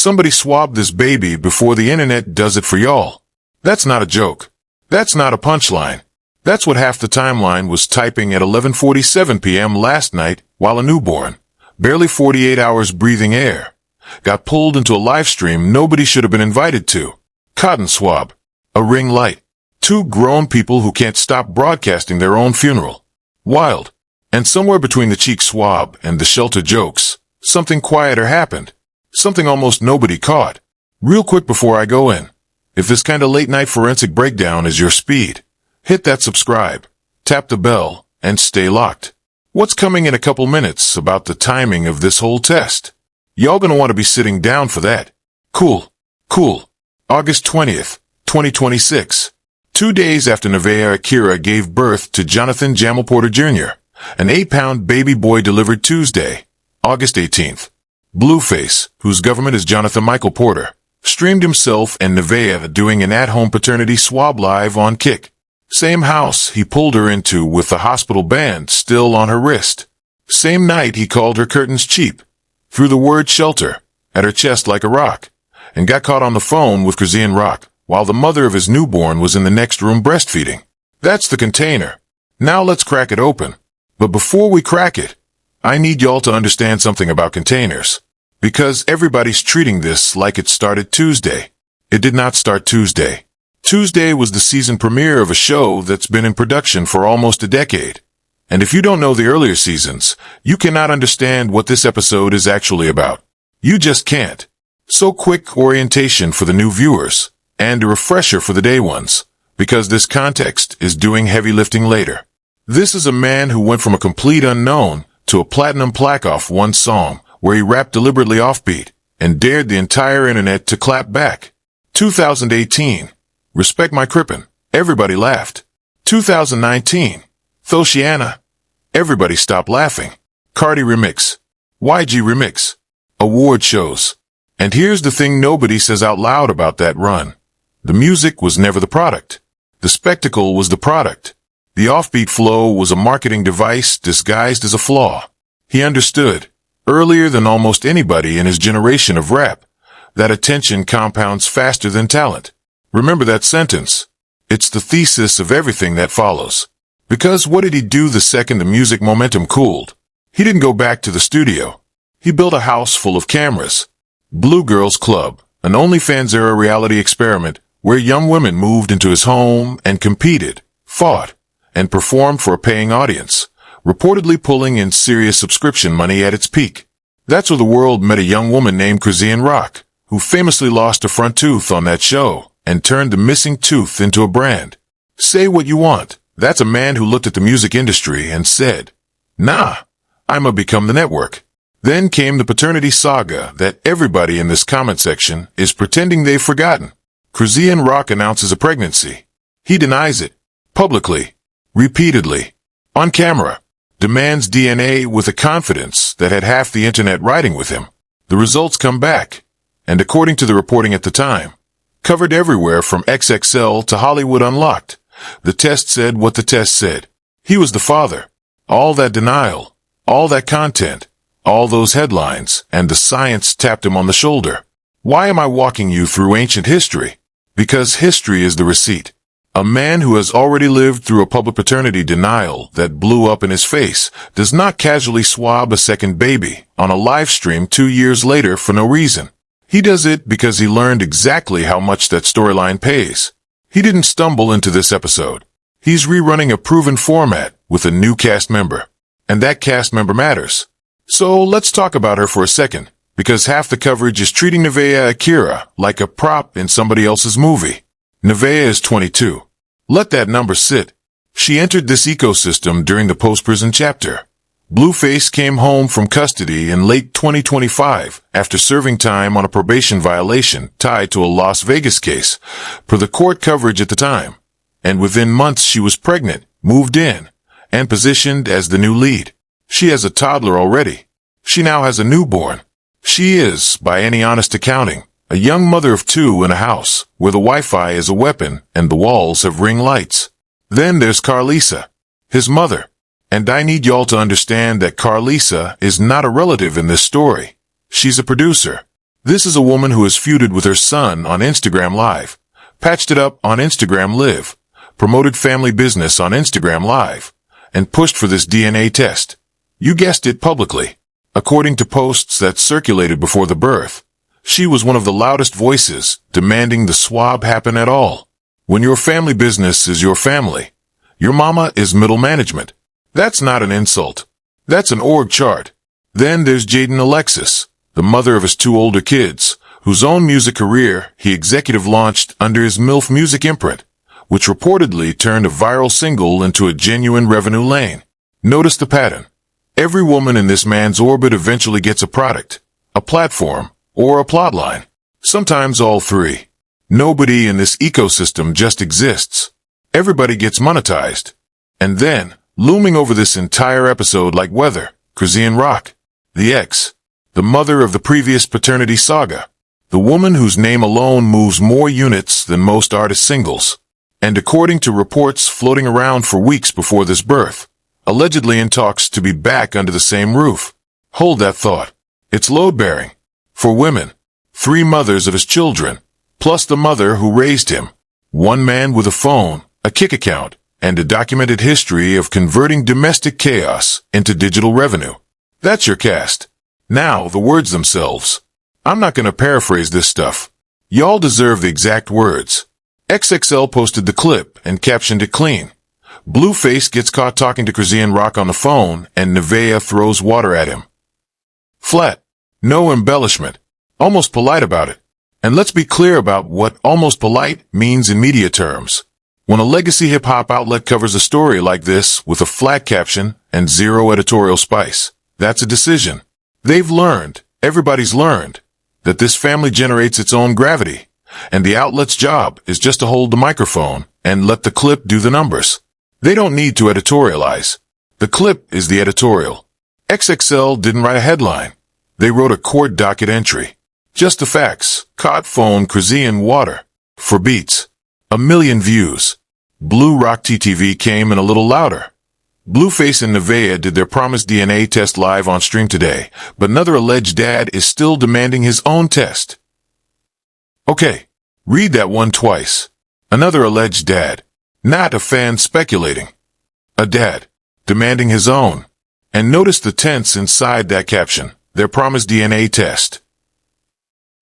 Somebody swab this baby before the internet does it for y'all. That's not a joke. That's not a punchline. That's what half the timeline was typing at 11:47 p.m. last night while a newborn, barely 48 hours breathing air, got pulled into a live stream nobody should have been invited to. Cotton swab. A ring light. Two grown people who can't stop broadcasting their own funeral. Wild. And somewhere between the cheek swab and the shelter jokes, something quieter happened. Something almost nobody caught. Real quick before I go in, if this kind of late-night forensic breakdown is your speed, hit that subscribe, tap the bell, and stay locked. What's coming in a couple minutes about the timing of this whole test? Y'all gonna want to be sitting down for that. Cool. August 20th, 2026. 2 days after Nevaeh Akira gave birth to Johnathan Jamall Porter Jr., an 8-pound baby boy delivered Tuesday, August 18th. Blueface, whose government is Johnathan Michael Porter, streamed himself and Nevaeh doing an at-home paternity swab live on Kick. Same house he pulled her into with the hospital band still on her wrist. Same night he called her curtains cheap, threw the word shelter at her chest like a rock, and got caught on the phone with Chrisean Rock while the mother of his newborn was in the next room breastfeeding. That's the container. Now let's crack it open. But before we crack it, I need y'all to understand something about containers. Because everybody's treating this like it started Tuesday. It did not start Tuesday. Tuesday was the season premiere of a show that's been in production for almost a decade. And if you don't know the earlier seasons, you cannot understand what this episode is actually about. You just can't. So quick orientation for the new viewers, and a refresher for the day ones, because this context is doing heavy lifting later. This is a man who went from a complete unknown to a platinum plaque off one song, where he rapped deliberately offbeat and dared the entire internet to clap back. 2018. Respect my Crippin'. Everybody laughed. 2019. Thoshiana. Everybody stopped laughing. Cardi remix. YG remix. Award shows. And here's the thing nobody says out loud about that run. The music was never the product. The spectacle was the product. The offbeat flow was a marketing device disguised as a flaw. He understood, earlier than almost anybody in his generation of rap, that attention compounds faster than talent. Remember that sentence. It's the thesis of everything that follows. Because what did he do the second the music momentum cooled? He didn't go back to the studio. He built a house full of cameras. Blue Girls Club, an OnlyFans-era reality experiment where young women moved into his home and competed, fought, and performed for a paying audience, reportedly pulling in serious subscription money at its peak. That's where the world met a young woman named Chrisean Rock, who famously lost a front tooth on that show and turned the missing tooth into a brand. Say what you want. That's a man who looked at the music industry and said, "Nah, I'ma become the network." Then came the paternity saga that everybody in this comment section is pretending they've forgotten. Chrisean Rock announces a pregnancy. He denies it. Publicly. Repeatedly. On camera. Demands DNA with a confidence that had half the internet riding with him. The results come back. And according to the reporting at the time, covered everywhere from XXL to Hollywood Unlocked, the test said what the test said. He was the father. All that denial, all that content, all those headlines, and the science tapped him on the shoulder. Why am I walking you through ancient history? Because history is the receipt. A man who has already lived through a public paternity denial that blew up in his face does not casually swab a second baby on a live stream 2 years later for no reason. He does it because he learned exactly how much that storyline pays. He didn't stumble into this episode. He's rerunning a proven format with a new cast member. And that cast member matters. So let's talk about her for a second, because half the coverage is treating Nevaeh Akira like a prop in somebody else's movie. Nevaeh is 22. Let that number sit. She entered this ecosystem during the post-prison chapter. Blueface came home from custody in late 2025 after serving time on a probation violation tied to a Las Vegas case, per the court coverage at the time. And within months she was pregnant, moved in, and positioned as the new lead. She has a toddler already. She now has a newborn. She is, by any honest accounting, a young mother of 2 in a house where the Wi-Fi is a weapon and the walls have ring lights. Then there's Carlisa, his mother. And I need y'all to understand that Carlisa is not a relative in this story. She's a producer. This is a woman who has feuded with her son on Instagram Live, patched it up on Instagram Live, promoted family business on Instagram Live, and pushed for this DNA test. You guessed it, publicly. According to posts that circulated before the birth, she was one of the loudest voices demanding the swab happen at all. When your family business is your family, your mama is middle management. That's not an insult. That's an org chart. Then there's Jaden Alexis, the mother of his 2 older kids, whose own music career he executive launched under his MILF music imprint, which reportedly turned a viral single into a genuine revenue lane. Notice the pattern. Every woman in this man's orbit eventually gets a product, a platform, or a plotline. Sometimes all 3. Nobody in this ecosystem just exists. Everybody gets monetized. And then, looming over this entire episode like weather, Chrisean Rock, the ex, the mother of the previous Paternity saga, the woman whose name alone moves more units than most artist singles, and according to reports floating around for weeks before this birth, allegedly in talks to be back under the same roof. Hold that thought. It's load-bearing. For women, 3 mothers of his children, plus the mother who raised him, 1 man with a phone, a Kik account, and a documented history of converting domestic chaos into digital revenue. That's your cast. Now, the words themselves. I'm not going to paraphrase this stuff. Y'all deserve the exact words. XXL posted the clip and captioned it clean. Blueface gets caught talking to Chrisean Rock on the phone, and Nevaeh throws water at him. Flat. No embellishment. Almost polite about it. And let's be clear about what almost polite means in media terms. When a legacy hip-hop outlet covers a story like this with a flat caption and 0 editorial spice, that's a decision. They've learned, everybody's learned, that this family generates its own gravity, and the outlet's job is just to hold the microphone and let the clip do the numbers. They don't need to editorialize. The clip is the editorial. XXL didn't write a headline. They wrote a court docket entry. Just the facts. Caught phone Chrisean water. For beats. 1 million views. Blue Rock TTV came in a little louder. Blueface and Nevaeh did their promised DNA test live on stream today, but another alleged dad is still demanding his own test. Okay, read that one twice. Another alleged dad. Not a fan speculating. A dad. Demanding his own. And notice the tense inside that caption. Their promised DNA test.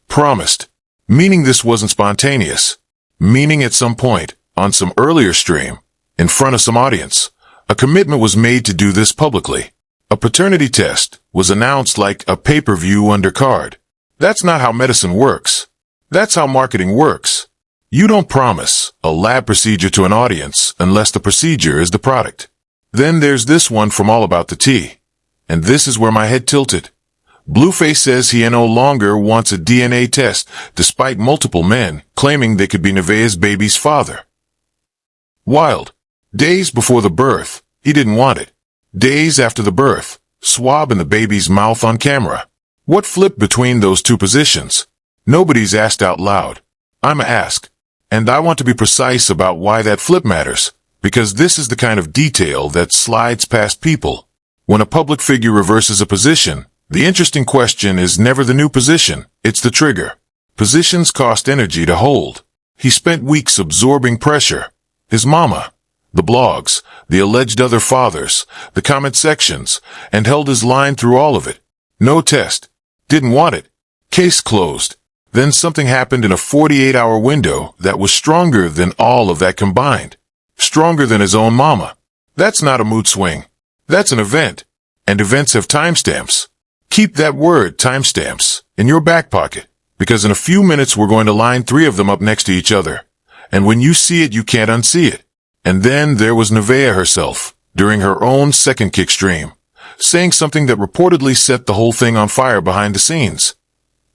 Promised. Meaning this wasn't spontaneous. Meaning at some point, on some earlier stream, in front of some audience, a commitment was made to do this publicly. A paternity test was announced like a pay-per-view undercard. That's not how medicine works. That's how marketing works. You don't promise a lab procedure to an audience unless the procedure is the product. Then there's this one from All About the Tea. And this is where my head tilted. Blueface says he no longer wants a DNA test, despite multiple men claiming they could be Nevaeh's baby's father. Wild. Days before the birth, he didn't want it. Days after the birth, swab in the baby's mouth on camera. What flipped between those 2 positions? Nobody's asked out loud. I'm asked. And I want to be precise about why that flip matters, because this is the kind of detail that slides past people. When a public figure reverses a position, the interesting question is never the new position, it's the trigger. Positions cost energy to hold. He spent weeks absorbing pressure. His mama, the blogs, the alleged other fathers, the comment sections, and held his line through all of it. No test. Didn't want it. Case closed. Then something happened in a 48-hour window that was stronger than all of that combined. Stronger than his own mama. That's not a mood swing. That's an event. And events have timestamps. Keep that word, timestamps, in your back pocket, because in a few minutes we're going to line 3 of them up next to each other. And when you see it, you can't unsee it. And then there was Nevaeh herself, during her own second Kik stream, saying something that reportedly set the whole thing on fire behind the scenes.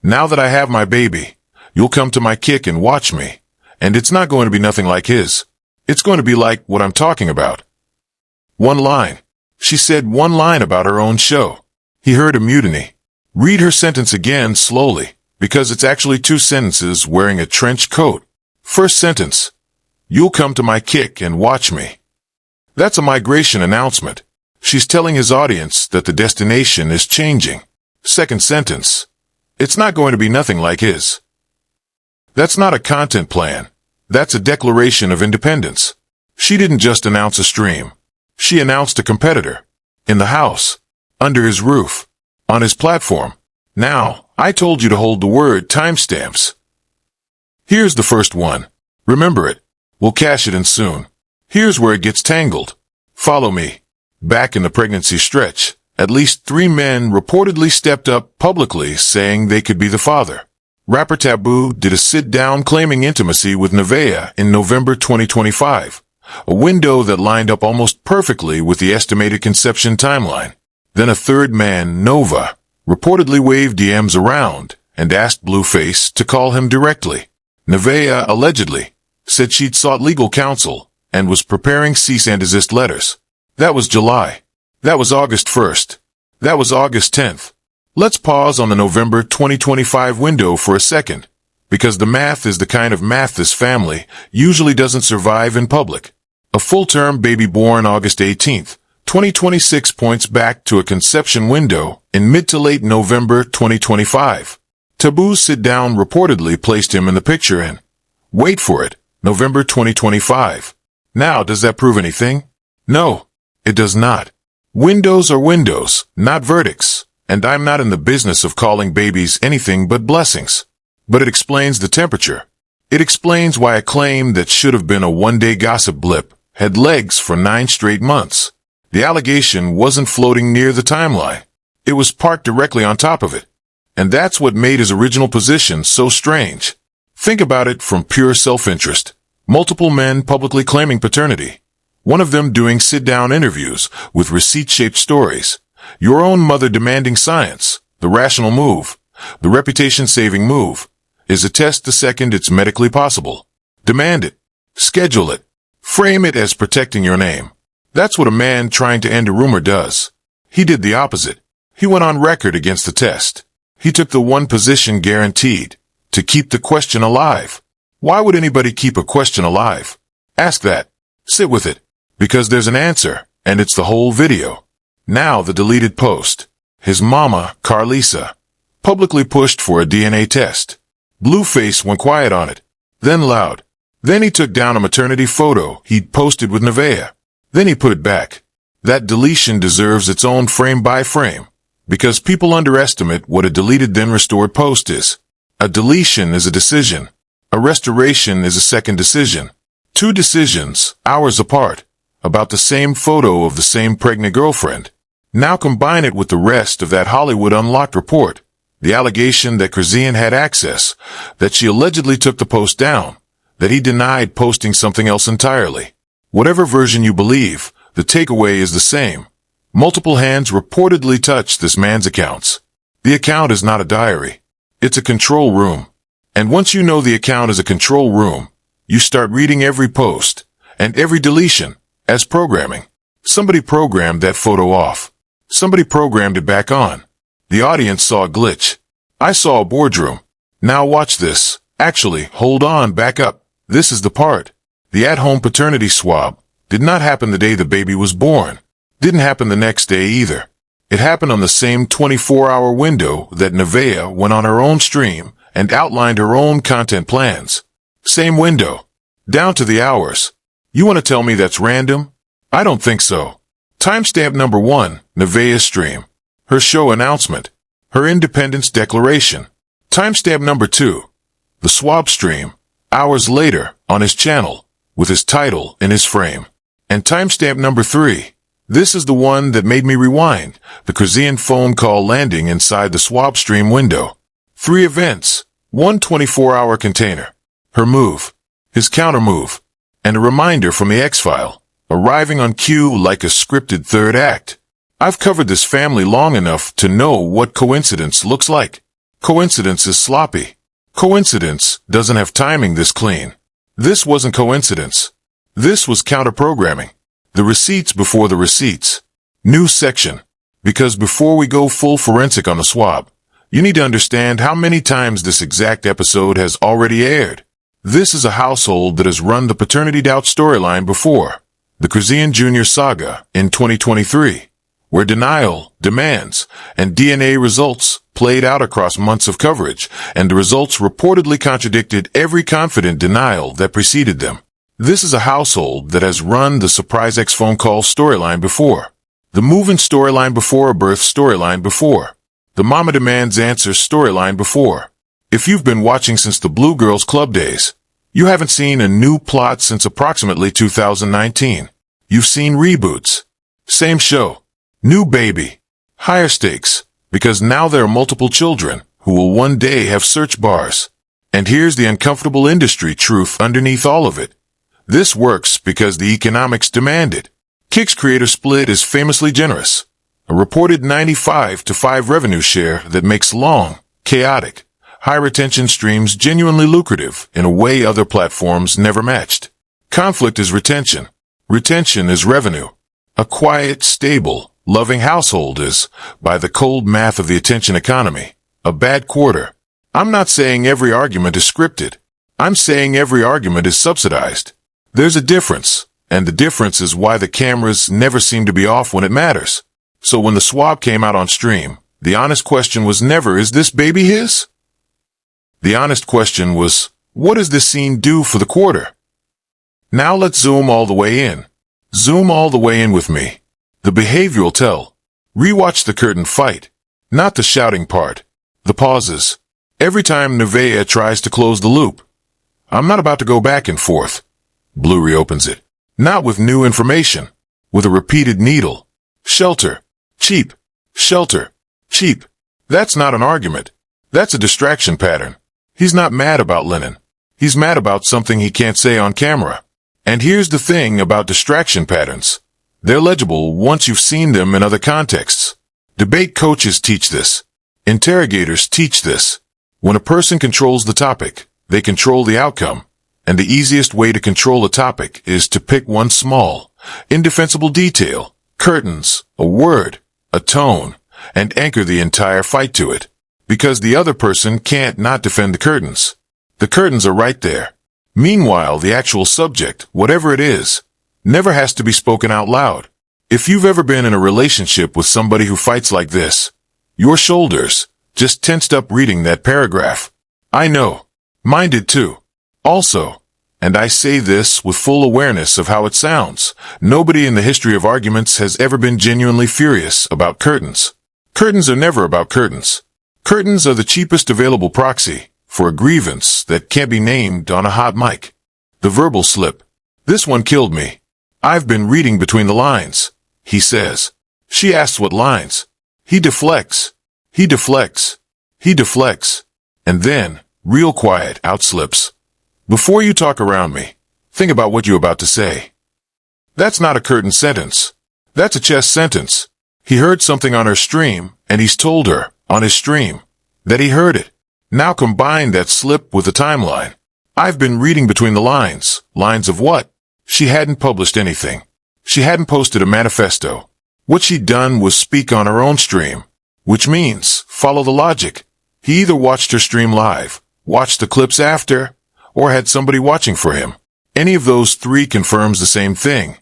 Now that I have my baby, you'll come to my Kik and watch me. And it's not going to be nothing like his. It's going to be like what I'm talking about. One line. She said one line about her own show. He heard a mutiny. Read her sentence again slowly, because it's actually 2 sentences wearing a trench coat. First sentence. You'll come to my Kik and watch me. That's a migration announcement. She's telling his audience that the destination is changing. Second sentence. It's not going to be nothing like his. That's not a content plan. That's a declaration of independence. She didn't just announce a stream. She announced a competitor. In the house. Under his roof. On his platform. Now, I told you to hold the word timestamps. Here's the first one. Remember it. We'll cash it in soon. Here's where it gets tangled. Follow me. Back in the pregnancy stretch, at least 3 men reportedly stepped up publicly saying they could be the father. Rapper Taboo did a sit-down claiming intimacy with Nevaeh in November 2025, a window that lined up almost perfectly with the estimated conception timeline. Then a third man, Nevaeh, reportedly waved DMs around and asked Blueface to call him directly. Nevaeh allegedly said she'd sought legal counsel and was preparing cease and desist letters. That was July. That was August 1st. That was August 10th. Let's pause on the November 2025 window for a second, because the math is the kind of math this family usually doesn't survive in public. A full-term baby born August 18th, 2026 points back to a conception window in mid to late November 2025. Taboo's sit-down reportedly placed him in the picture in, wait for it, November 2025. Now, does that prove anything? No, it does not. Windows are windows, not verdicts, and I'm not in the business of calling babies anything but blessings. But it explains the temperature. It explains why a claim that should have been a one-day gossip blip had legs for 9 straight months. The allegation wasn't floating near the timeline. It was parked directly on top of it. And that's what made his original position so strange. Think about it from pure self-interest. Multiple men publicly claiming paternity. One of them doing sit-down interviews with receipt-shaped stories. Your own mother demanding science, the rational move, the reputation-saving move, is a test the second it's medically possible. Demand it. Schedule it. Frame it as protecting your name. That's what a man trying to end a rumor does. He did the opposite. He went on record against the test. He took the one position guaranteed, to keep the question alive. Why would anybody keep a question alive? Ask that. Sit with it. Because there's an answer, and it's the whole video. Now the deleted post. His mama, Carlisa, publicly pushed for a DNA test. Blueface went quiet on it. Then loud. Then he took down a maternity photo he'd posted with Nevaeh. Then he put it back. That deletion deserves its own frame by frame. Because people underestimate what a deleted then restored post is. A deletion is a decision. A restoration is a second decision. 2 decisions, hours apart, about the same photo of the same pregnant girlfriend. Now combine it with the rest of that Hollywood Unlocked report. The allegation that Chrisean had access, that she allegedly took the post down, that he denied posting something else entirely. Whatever version you believe, the takeaway is the same. Multiple hands reportedly touched this man's accounts. The account is not a diary. It's a control room. And once you know the account is a control room, you start reading every post and every deletion as programming. Somebody programmed that photo off. Somebody programmed it back on. The audience saw a glitch. I saw a boardroom. Now watch this. Actually, hold on, back up. This is the part. The at-home paternity swab did not happen the day the baby was born. Didn't happen the next day either. It happened on the same 24-hour window that Nevaeh went on her own stream and outlined her own content plans. Same window. Down to the hours. You want to tell me that's random? I don't think so. Timestamp number 1, Nevaeh's stream. Her show announcement. Her independence declaration. Timestamp number 2, the swab stream. Hours later, on his channel, with his title in his frame. And timestamp number 3. This is the one that made me rewind, the Chrisean phone call landing inside the swab stream window. 3 events, 1 24-hour container. Her move, his counter move, and a reminder from the X-File, arriving on cue like a scripted third act. I've covered this family long enough to know what coincidence looks like. Coincidence is sloppy. Coincidence doesn't have timing this clean. This wasn't coincidence. This was counter-programming. The receipts before the receipts. New section. Because before we go full forensic on the swab, you need to understand how many times this exact episode has already aired. This is a household that has run the paternity doubt storyline before. The Chrisean Jr. saga in 2023. where denial, demands, and DNA results played out across months of coverage, and the results reportedly contradicted every confident denial that preceded them. This is a household that has run the surprise X phone call storyline before, the move-in storyline before, a birth storyline before, the mama demands answers storyline before. If you've been watching since the Blue Girls Club days, you haven't seen a new plot since approximately 2019. You've seen reboots. Same show. New baby. Higher stakes. Because now there are multiple children who will one day have search bars. And here's the uncomfortable industry truth underneath all of it. This works because the economics demand it. Kick's creator split is famously generous. A reported 95-5 revenue share that makes long, chaotic, high-retention streams genuinely lucrative in a way other platforms never matched. Conflict is retention. Retention is revenue. A quiet, stable, loving household is, by the cold math of the attention economy, a bad quarter. I'm not saying every argument is scripted. I'm saying every argument is subsidized. There's a difference, and the difference is why the cameras never seem to be off when it matters. So when the swab came out on stream, the honest question was never, is this baby his? The honest question was, what does this scene do for the quarter? Now let's zoom all the way in. Zoom all the way in with me. The behavioral tell. Rewatch the curtain fight. Not the shouting part. The pauses. Every time Nevaeh tries to close the loop. I'm not about to go back and forth. Blue reopens it. Not with new information. With a repeated needle. Shelter. Cheap. Shelter. Cheap. That's not an argument. That's a distraction pattern. He's not mad about Lennon. He's mad about something he can't say on camera. And here's the thing about distraction patterns. They're legible once you've seen them in other contexts. Debate coaches teach this. Interrogators teach this. When a person controls the topic, they control the outcome. And the easiest way to control a topic is to pick one small, indefensible detail, curtains, a word, a tone, and anchor the entire fight to it. Because the other person can't not defend the curtains. The curtains are right there. Meanwhile, the actual subject, whatever it is, never has to be spoken out loud. If you've ever been in a relationship with somebody who fights like this, your shoulders just tensed up reading that paragraph. I know. Mine did too. Also, and I say this with full awareness of how it sounds, nobody in the history of arguments has ever been genuinely furious about curtains. Curtains are never about curtains. Curtains are the cheapest available proxy for a grievance that can't be named on a hot mic. The verbal slip. This one killed me. I've been reading between the lines, he says. She asks what lines. He deflects. He deflects. He deflects. And then, real quiet, out slips. Before you talk around me, think about what you're about to say. That's not a curtain sentence. That's a chess sentence. He heard something on her stream, and he's told her, on his stream, that he heard it. Now combine that slip with the timeline. I've been reading between the lines. Lines of what? She hadn't published anything. She hadn't posted a manifesto. What she'd done was speak on her own stream. Which means, follow the logic. He either watched her stream live, watched the clips after, or had somebody watching for him. Any of those three confirms the same thing.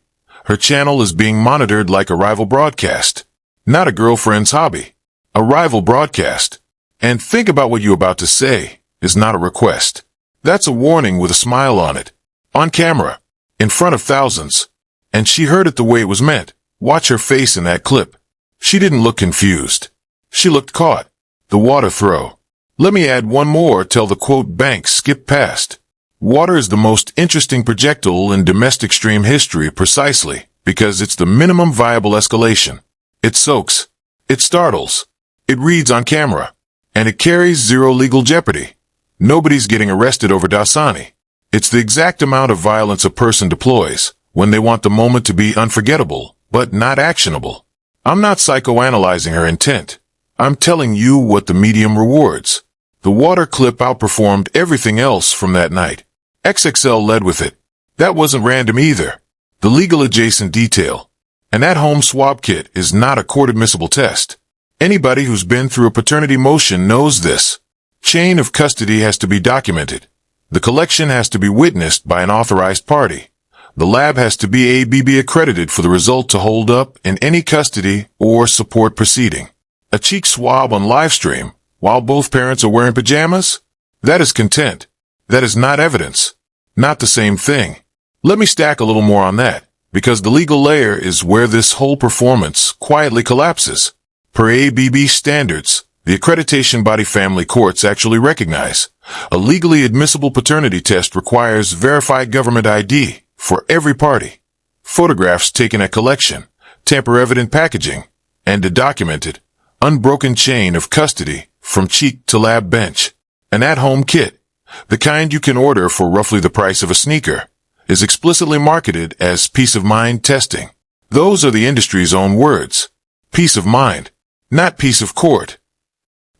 Her channel is being monitored like a rival broadcast. Not a girlfriend's hobby. A rival broadcast. And think about what you're about to say is not a request. That's a warning with a smile on it. On camera. In front of thousands. And she heard it the way it was meant. Watch her face in that clip. She didn't look confused. She looked caught. The water throw. Let me add one more till the quote bank skip past. Water is the most interesting projectile in domestic stream history precisely because it's the minimum viable escalation. It soaks. It startles. It reads on camera. And it carries zero legal jeopardy. Nobody's getting arrested over Dasani. It's the exact amount of violence a person deploys when they want the moment to be unforgettable, but not actionable. I'm not psychoanalyzing her intent. I'm telling you what the medium rewards. The water clip outperformed everything else from that night. XXL led with it. That wasn't random either. The legal adjacent detail. An at-home swab kit is not a court-admissible test. Anybody who's been through a paternity motion knows this. Chain of custody has to be documented. The collection has to be witnessed by an authorized party. The lab has to be ABB accredited for the result to hold up in any custody or support proceeding. A cheek swab on live stream while both parents are wearing pajamas? That is content. That is not evidence. Not the same thing. Let me stack a little more on that, because the legal layer is where this whole performance quietly collapses. Per ABB standards, the accreditation body family courts actually recognize a legally admissible paternity test requires verified government ID for every party, photographs taken at collection, tamper-evident packaging, and a documented, unbroken chain of custody from cheek to lab bench. An at-home kit, the kind you can order for roughly the price of a sneaker, is explicitly marketed as peace of mind testing. Those are the industry's own words. Peace of mind, not peace of court.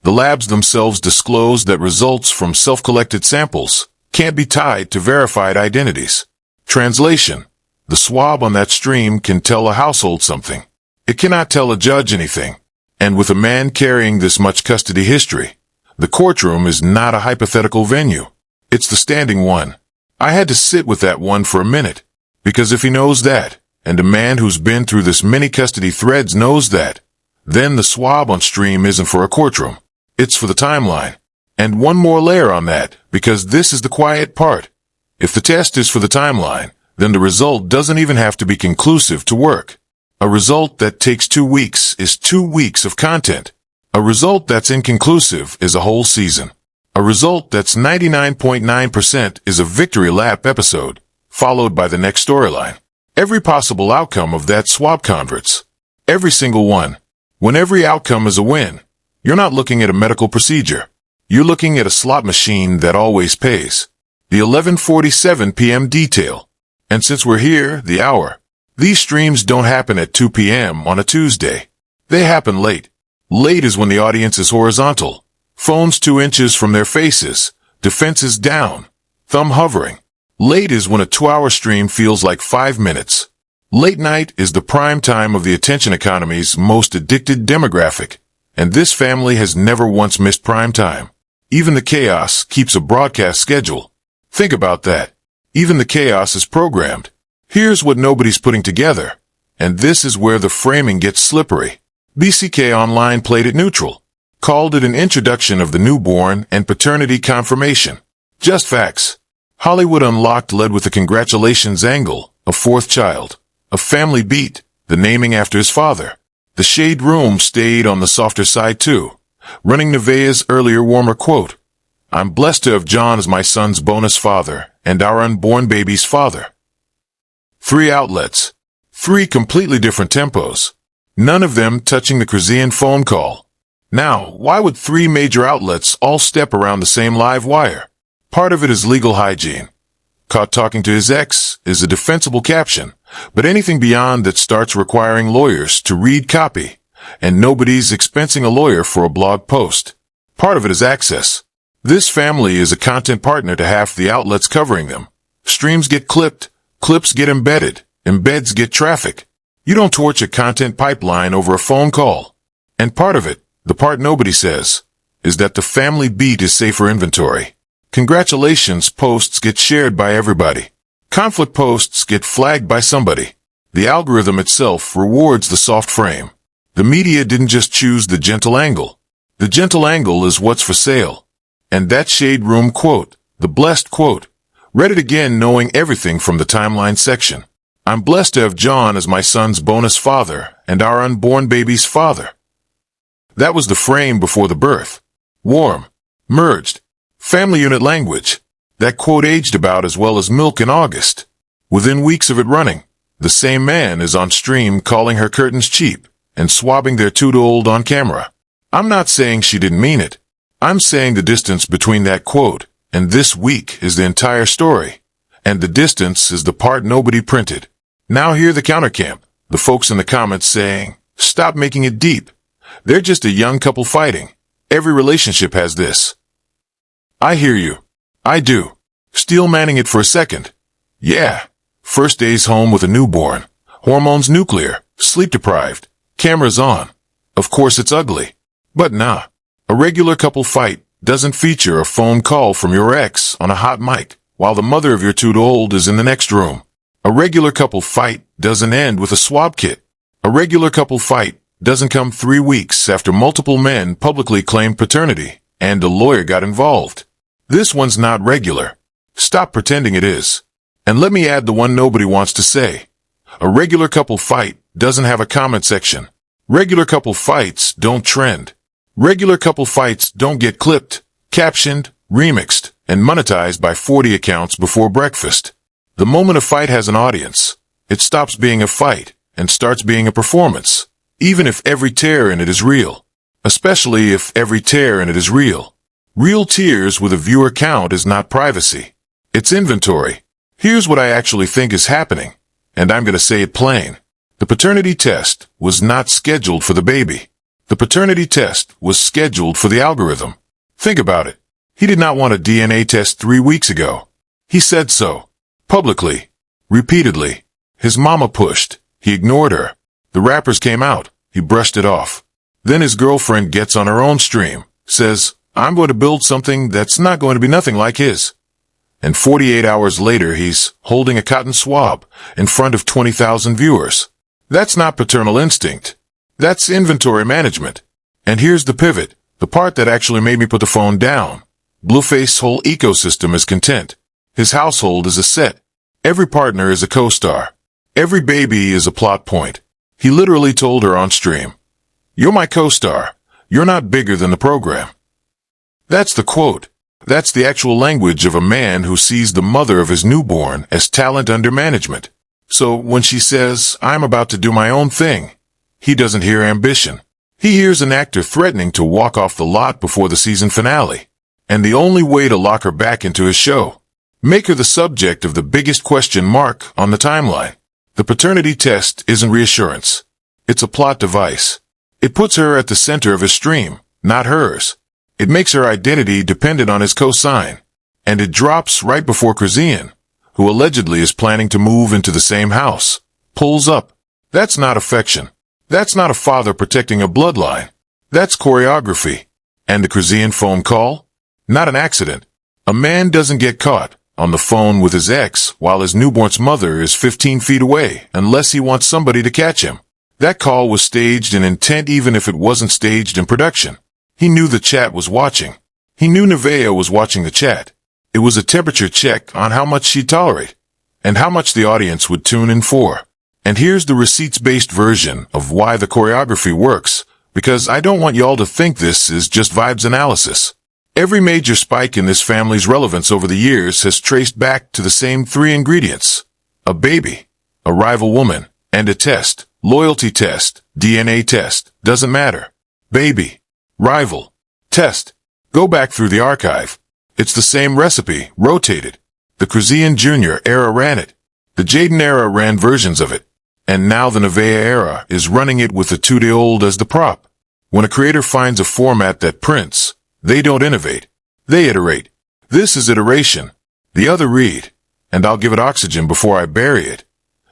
The labs themselves disclose that results from self-collected samples can't be tied to verified identities. Translation: the swab on that stream can tell a household something. It cannot tell a judge anything. And with a man carrying this much custody history, the courtroom is not a hypothetical venue. It's the standing one. I had to sit with that one for a minute, because if he knows that, and a man who's been through this many custody threads knows that, then the swab on stream isn't for a courtroom. It's for the timeline. And one more layer on that, because this is the quiet part. If the test is for the timeline, then the result doesn't even have to be conclusive to work. A result that takes 2 weeks is 2 weeks of content. A result that's inconclusive is a whole season. A result that's 99.9% is a victory lap episode, followed by the next storyline. Every possible outcome of that swab converts. Every single one. When every outcome is a win, you're not looking at a medical procedure. You're looking at a slot machine that always pays. The 11:47 p.m. detail. And since we're here, the hour. These streams don't happen at 2 p.m. on a Tuesday. They happen late. Late is when the audience is horizontal. Phones 2 inches from their faces. Defenses down. Thumb hovering. Late is when a 2-hour stream feels like 5 minutes. Late night is the prime time of the attention economy's most addicted demographic. And this family has never once missed prime time. Even the chaos keeps a broadcast schedule. Think about that. Even the chaos is programmed. Here's what nobody's putting together. And this is where the framing gets slippery. BCK Online played it neutral. Called it an introduction of the newborn and paternity confirmation. Just facts. Hollywood Unlocked led with the congratulations angle, a 4th child. A family beat, the naming after his father. The Shade Room stayed on the softer side too, running Nevaeh's earlier warmer quote. I'm blessed to have John as my son's bonus father and our unborn baby's father. 3 outlets. 3 completely different tempos. None of them touching the Chrisean phone call. Now, why would 3 major outlets all step around the same live wire? Part of it is legal hygiene. Caught talking to his ex is a defensible caption, but anything beyond that starts requiring lawyers to read copy, and nobody's expensing a lawyer for a blog post. Part of it is access. This family is a content partner to half the outlets covering them. Streams get clipped, clips get embedded, embeds get traffic. You don't torch a content pipeline over a phone call. And part of it, the part nobody says, is that the family beat is safer inventory. Congratulations posts get shared by everybody. Conflict posts get flagged by somebody. The algorithm itself rewards the soft frame. The media didn't just choose the gentle angle. The gentle angle is what's for sale. And that Shade Room quote, the blessed quote, read it again knowing everything from the timeline section. I'm blessed to have John as my son's bonus father and our unborn baby's father. That was the frame before the birth. Warm. Merged. Family unit language. That quote aged about as well as milk in August. Within weeks of it running, the same man is on stream calling her curtains cheap and swabbing their 2-year-old on camera. I'm not saying she didn't mean it. I'm saying the distance between that quote and this week is the entire story. And the distance is the part nobody printed. Now hear the countercamp, the folks in the comments saying, stop making it deep. They're just a young couple fighting. Every relationship has this. I hear you. I do. Steel manning it for a second. Yeah. First days home with a newborn. Hormones nuclear. Sleep deprived. Cameras on. Of course it's ugly. But nah. A regular couple fight doesn't feature a phone call from your ex on a hot mic while the mother of your 2-year-old is in the next room. A regular couple fight doesn't end with a swab kit. A regular couple fight doesn't come 3 weeks after multiple men publicly claimed paternity and a lawyer got involved. This one's not regular. Stop pretending it is. And let me add the one nobody wants to say. A regular couple fight doesn't have a comment section. Regular couple fights don't trend. Regular couple fights don't get clipped, captioned, remixed, and monetized by 40 accounts before breakfast. The moment a fight has an audience, it stops being a fight and starts being a performance, even if every tear in it is real. Especially if every tear in it is real. Real tears with a viewer count is not privacy. It's inventory. Here's what I actually think is happening, and I'm going to say it plain. The paternity test was not scheduled for the baby. The paternity test was scheduled for the algorithm. Think about it. He did not want a DNA test 3 weeks ago. He said so. Publicly. Repeatedly. His mama pushed. He ignored her. The rappers came out. He brushed it off. Then his girlfriend gets on her own stream, says, I'm going to build something that's not going to be nothing like his. And 48 hours later, he's holding a cotton swab in front of 20,000 viewers. That's not paternal instinct. That's inventory management. And here's the pivot, the part that actually made me put the phone down. Blueface's whole ecosystem is content. His household is a set. Every partner is a co-star. Every baby is a plot point. He literally told her on stream, "You're my co-star. You're not bigger than the program." That's the quote. That's the actual language of a man who sees the mother of his newborn as talent under management. So when she says, I'm about to do my own thing, he doesn't hear ambition. He hears an actor threatening to walk off the lot before the season finale. And the only way to lock her back into his show, make her the subject of the biggest question mark on the timeline. The paternity test isn't reassurance. It's a plot device. It puts her at the center of his stream, not hers. It makes her identity dependent on his cosign. And it drops right before Chrisean, who allegedly is planning to move into the same house, pulls up. That's not affection. That's not a father protecting a bloodline. That's choreography. And the Chrisean phone call? Not an accident. A man doesn't get caught on the phone with his ex while his newborn's mother is 15 feet away unless he wants somebody to catch him. That call was staged in intent even if it wasn't staged in production. He knew the chat was watching. He knew Nevaeh was watching the chat. It was a temperature check on how much she'd tolerate and how much the audience would tune in for. And here's the receipts-based version of why the choreography works, because I don't want y'all to think this is just vibes analysis. Every major spike in this family's relevance over the years has traced back to the same 3 ingredients. A baby, a rival woman, and a test. Loyalty test, DNA test, doesn't matter. Baby, rival, test. Go back through the archive. It's the same recipe, rotated. The Chrisean Jr. era ran it. The Jaden era ran versions of it. And now the Nevaeh era is running it with the 2-day-old as the prop. When a creator finds a format that prints, they don't innovate. They iterate. This is iteration. The other read, and I'll give it oxygen before I bury it,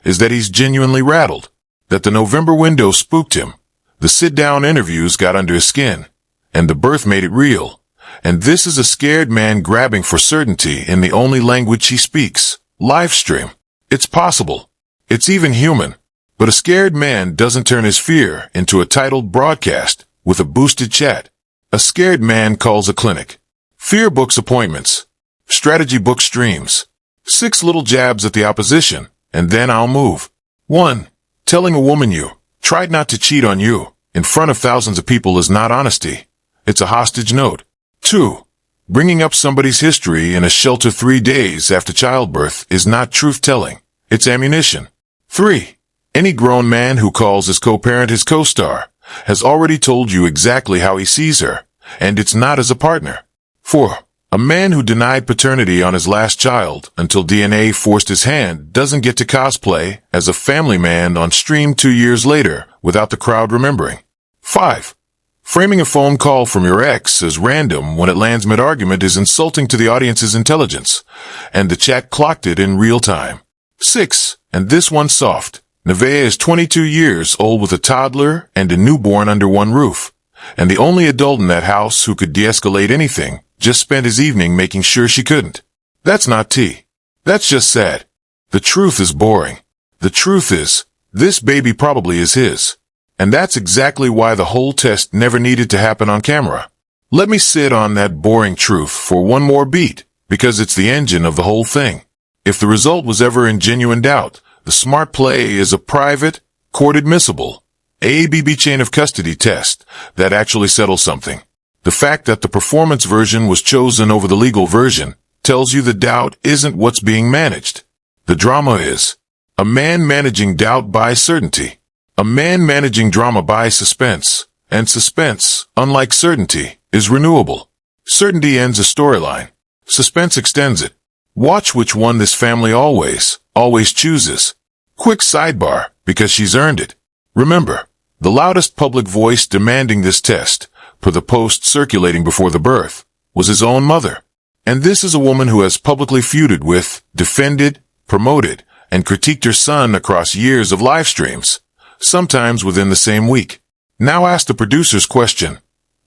is that he's genuinely rattled. That the November window spooked him. The sit-down interviews got under his skin. And the birth made it real. And this is a scared man grabbing for certainty in the only language he speaks. Live stream. It's possible. It's even human. But a scared man doesn't turn his fear into a titled broadcast with a boosted chat. A scared man calls a clinic. Fear books appointments. Strategy books streams. 6 little jabs at the opposition, and then I'll move. 1. Telling a woman you tried not to cheat on you in front of thousands of people is not honesty. It's a hostage note. 2. Bringing up somebody's history in a shelter 3 days after childbirth is not truth-telling. It's ammunition. 3. Any grown man who calls his co-parent his co-star has already told you exactly how he sees her, and it's not as a partner. 4. A man who denied paternity on his last child until DNA forced his hand doesn't get to cosplay as a family man on stream 2 years later without the crowd remembering. 5. Framing a phone call from your ex as random when it lands mid-argument is insulting to the audience's intelligence, and the chat clocked it in real time. 6. And this one's soft. Nevaeh is 22 years old with a toddler and a newborn under one roof, and the only adult in that house who could de-escalate anything just spent his evening making sure she couldn't. That's not tea. That's just sad. The truth is boring. The truth is, this baby probably is his. And that's exactly why the whole test never needed to happen on camera. Let me sit on that boring truth for one more beat, because it's the engine of the whole thing. If the result was ever in genuine doubt, the smart play is a private, court-admissible, AABB chain of custody test that actually settles something. The fact that the performance version was chosen over the legal version tells you the doubt isn't what's being managed. The drama is. A man managing doubt by certainty. A man managing drama by suspense. And suspense, unlike certainty, is renewable. Certainty ends a storyline. Suspense extends it. Watch which one this family always chooses. Quick sidebar, because she's earned it. Remember, the loudest public voice demanding this test, per the post circulating before the birth, was his own mother. And this is a woman who has publicly feuded with, defended, promoted, and critiqued her son across years of live streams, sometimes within the same week. Now ask the producer's question.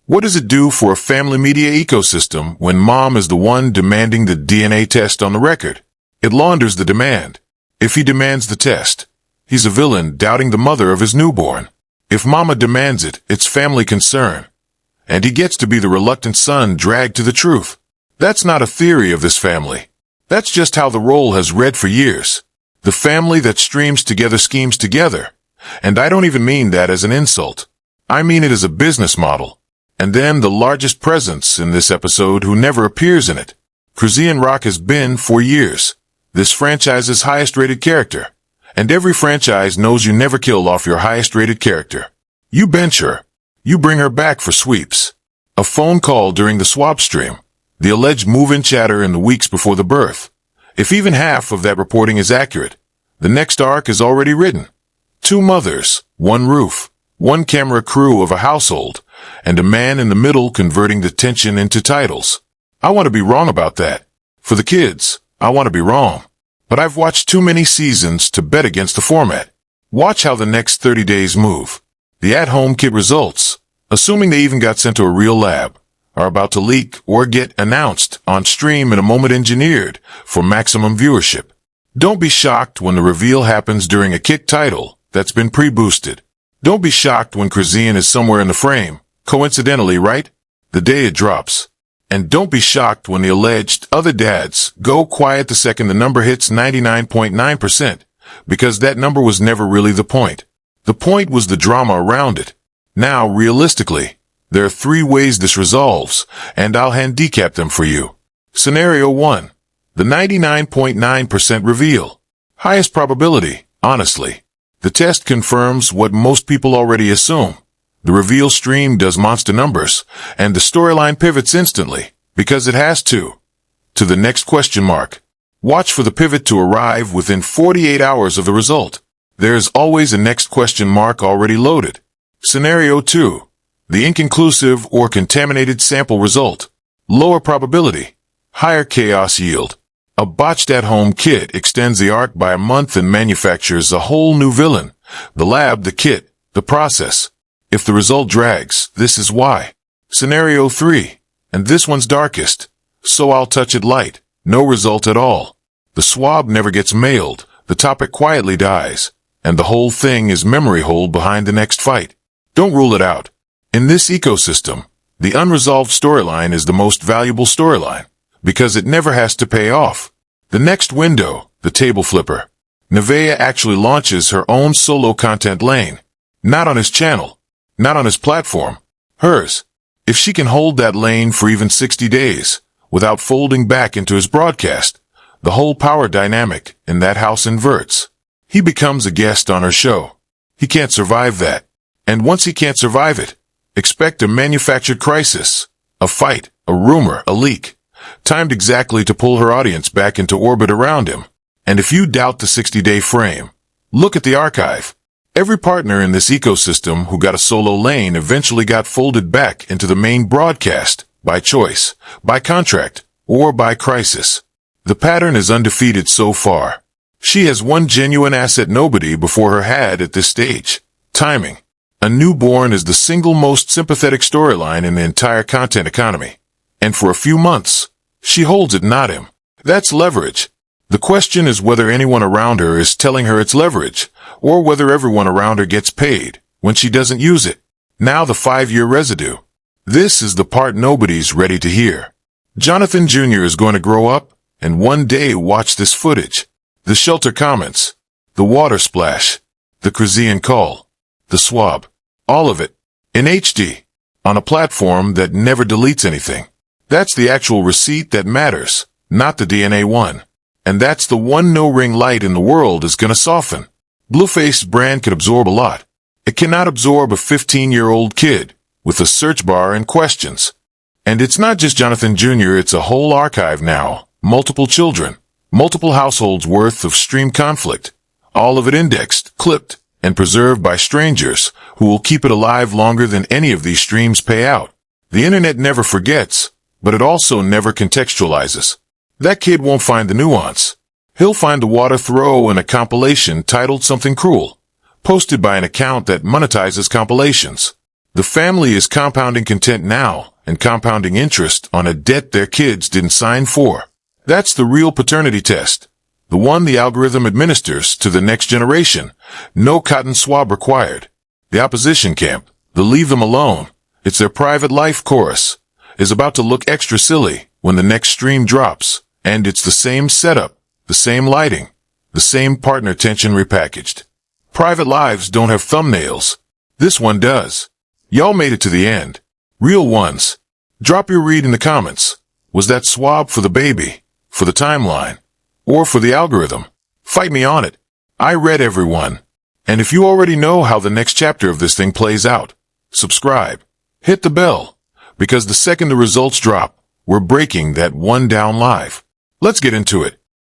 What does it do for a family media ecosystem when mom is the one demanding the DNA test on the record? It launders the demand. If he demands the test, he's a villain doubting the mother of his newborn. If mama demands it, it's family concern. And he gets to be the reluctant son dragged to the truth. That's not a theory of this family. That's just how the role has read for years. The family that streams together schemes together. And I don't even mean that as an insult. I mean it as a business model. And then the largest presence in this episode who never appears in it. Chrisean Rock has been for years this franchise's highest-rated character. And every franchise knows you never kill off your highest-rated character. You bench her. You bring her back for sweeps. A phone call during the swab stream. The alleged move-in chatter in the weeks before the birth. If even half of that reporting is accurate, the next arc is already written. 2 mothers, 1 roof, 1 camera crew of a household, and a man in the middle converting the tension into titles. I want to be wrong about that. For the kids, I want to be wrong. But I've watched too many seasons to bet against the format. Watch how the next 30 days move. The at-home kit results, assuming they even got sent to a real lab, are about to leak or get announced on stream in a moment engineered for maximum viewership. Don't be shocked when the reveal happens during a kit title that's been pre-boosted. Don't be shocked when Chrisean is somewhere in the frame, coincidentally, right? The day it drops. And don't be shocked when the alleged other dads go quiet the second the number hits 99.9%, because that number was never really the point. The point was the drama around it. Now, realistically, there are 3 ways this resolves, and I'll handicap them for you. Scenario 1. The 99.9% reveal. Highest probability, honestly. The test confirms what most people already assume. The reveal stream does monster numbers, and the storyline pivots instantly, because it has to the next question mark. Watch for the pivot to arrive within 48 hours of the result. There's always a next question mark already loaded. Scenario 2. The inconclusive or contaminated sample result. Lower probability. Higher chaos yield. A botched at-home kit extends the arc by a month and manufactures a whole new villain. The lab, the kit, the process. If the result drags, this is why. Scenario 3. And this one's darkest. So I'll touch it light. No result at all. The swab never gets mailed. The topic quietly dies. And the whole thing is memory hold behind the next fight. Don't rule it out. In this ecosystem, the unresolved storyline is the most valuable storyline, because it never has to pay off. The next window, the table flipper. Nevaeh actually launches her own solo content lane. Not on his channel. Not on his platform. Hers. If she can hold that lane for even 60 days, without folding back into his broadcast, the whole power dynamic in that house inverts. He becomes a guest on her show. He can't survive that. And once he can't survive it, expect a manufactured crisis, a fight, a rumor, a leak, timed exactly to pull her audience back into orbit around him. And if you doubt the 60-day frame, look at the archive. Every partner in this ecosystem who got a solo lane eventually got folded back into the main broadcast, by choice, by contract, or by crisis. The pattern is undefeated so far. She has one genuine asset nobody before her had at this stage. Timing. A newborn is the single most sympathetic storyline in the entire content economy. And for a few months, she holds it, not him. That's leverage. The question is whether anyone around her is telling her it's leverage, or whether everyone around her gets paid when she doesn't use it. Now the 5-year residue. This is the part nobody's ready to hear. Johnathan Jr. is going to grow up and one day watch this footage. The shelter comments, the water splash, the Chrisean call, the swab, all of it, in HD, on a platform that never deletes anything. That's the actual receipt that matters, not the DNA one. And that's the one no-ring light in the world is gonna soften. Blueface brand can absorb a lot. It cannot absorb a 15-year-old kid with a search bar and questions. And it's not just Johnathan Jr., it's a whole archive now. Multiple children, multiple households worth of stream conflict. All of it indexed, clipped, and preserved by strangers who will keep it alive longer than any of these streams pay out. The internet never forgets, but it also never contextualizes. That kid won't find the nuance. He'll find the water throw in a compilation titled Something Cruel, posted by an account that monetizes compilations. The family is compounding content now and compounding interest on a debt their kids didn't sign for. That's the real paternity test. The one the algorithm administers to the next generation. No cotton swab required. The opposition camp, the leave them alone, it's their private life chorus, is about to look extra silly when the next stream drops. And it's the same setup, the same lighting, the same partner tension repackaged. Private lives don't have thumbnails. This one does. Y'all made it to the end. Real ones. Drop your read in the comments. Was that swab for the baby, for the timeline, or for the algorithm? Fight me on it. I read everyone. And if you already know how the next chapter of this thing plays out, subscribe. Hit the bell. Because the second the results drop, we're breaking that one down live. Let's get into it.